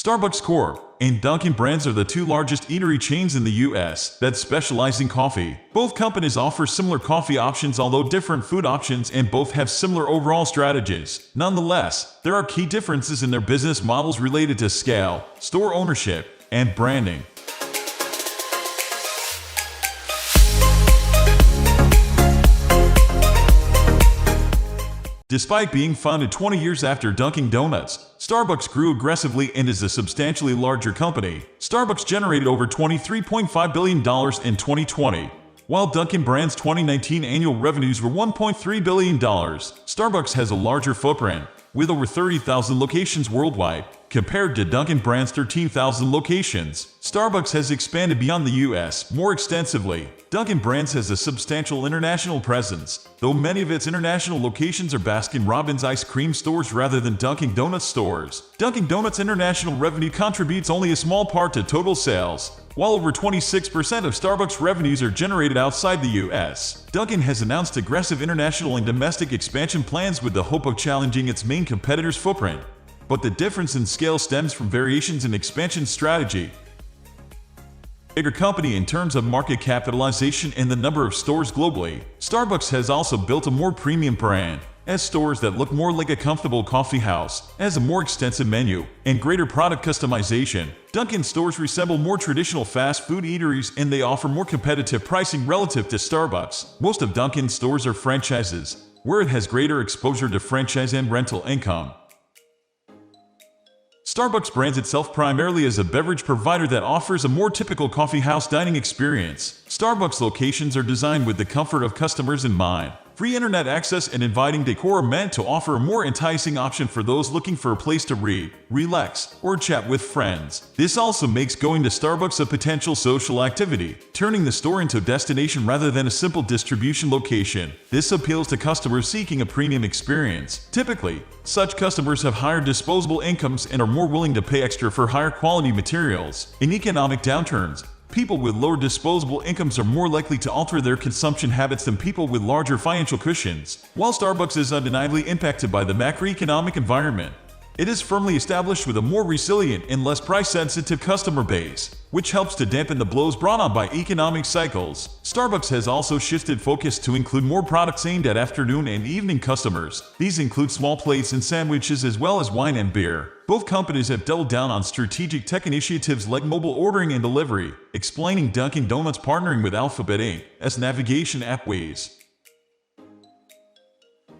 Starbucks Corp. and Dunkin Brands are the two largest eatery chains in the U.S. that specialize in coffee. Both companies offer similar coffee options, although different food options, and both have similar overall strategies. Nonetheless, there are key differences in their business models related to scale, store ownership, and branding. Despite being founded 20 years after Dunkin' Donuts, Starbucks grew aggressively and is a substantially larger company. Starbucks generated over $23.5 billion in 2020, while Dunkin' Brands' 2019 annual revenues were $1.3 billion. Starbucks has a larger footprint, with over 30,000 locations worldwide, compared to Dunkin' Brands' 13,000 locations. Starbucks has expanded beyond the U.S. more extensively. Dunkin' Brands has a substantial international presence, though many of its international locations are Baskin-Robbins ice cream stores rather than Dunkin' Donuts stores. Dunkin' Donuts' international revenue contributes only a small part to total sales, while over 26% of Starbucks revenues are generated outside the U.S. Dunkin' has announced aggressive international and domestic expansion plans with the hope of challenging its main competitor's footprint. But the difference in scale stems from variations in expansion strategy. Bigger company in terms of market capitalization and the number of stores globally, Starbucks has also built a more premium brand, as stores that look more like a comfortable coffee house, has a more extensive menu, and greater product customization. Dunkin' stores resemble more traditional fast food eateries, and they offer more competitive pricing relative to Starbucks. Most of Dunkin' stores are franchises, where it has greater exposure to franchise and rental income. Starbucks brands itself primarily as a beverage provider that offers a more typical coffee house dining experience. Starbucks locations are designed with the comfort of customers in mind. Free internet access and inviting decor are meant to offer a more enticing option for those looking for a place to read, relax, or chat with friends. This also makes going to Starbucks a potential social activity, turning the store into a destination rather than a simple distribution location. This appeals to customers seeking a premium experience. Typically, such customers have higher disposable incomes and are more willing to pay extra for higher quality materials. In economic downturns, people with lower disposable incomes are more likely to alter their consumption habits than people with larger financial cushions. While Starbucks is undeniably impacted by the macroeconomic environment, it is firmly established with a more resilient and less price-sensitive customer base, which helps to dampen the blows brought on by economic cycles. Starbucks has also shifted focus to include more products aimed at afternoon and evening customers. These include small plates and sandwiches as well as wine and beer. Both companies have doubled down on strategic tech initiatives like mobile ordering and delivery, explaining Dunkin' Donuts partnering with Alphabet Inc. as navigation app Waze.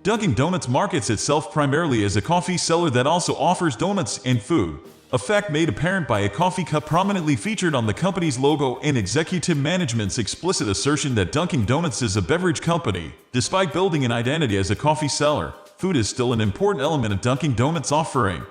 Dunkin' Donuts markets itself primarily as a coffee seller that also offers donuts and food, a fact made apparent by a coffee cup prominently featured on the company's logo and executive management's explicit assertion that Dunkin' Donuts is a beverage company. Despite building an identity as a coffee seller, food is still an important element of Dunkin' Donuts' offering.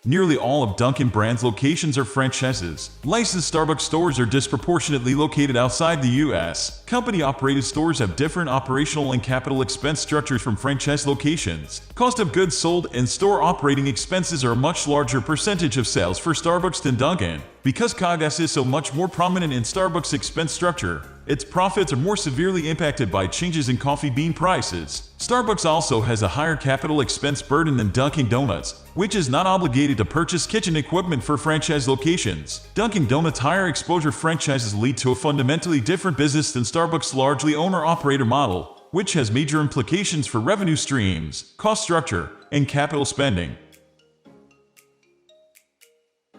Nearly all of Dunkin' Brands' locations are franchises. Licensed Starbucks stores are disproportionately located outside the U.S. Company-operated stores have different operational and capital expense structures from franchise locations. Cost of goods sold and store operating expenses are a much larger percentage of sales for Starbucks than Dunkin'. Because COGS is so much more prominent in Starbucks' expense structure, its profits are more severely impacted by changes in coffee bean prices. Starbucks also has a higher capital expense burden than Dunkin' Donuts, which is not obligated to purchase kitchen equipment for franchise locations. Dunkin' Donuts' higher exposure franchises lead to a fundamentally different business than Starbucks' largely owner-operator model, which has major implications for revenue streams, cost structure, and capital spending.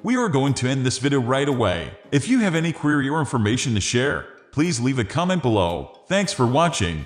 We are going to end this video right away. If you have any query or information to share, please leave a comment below. Thanks for watching.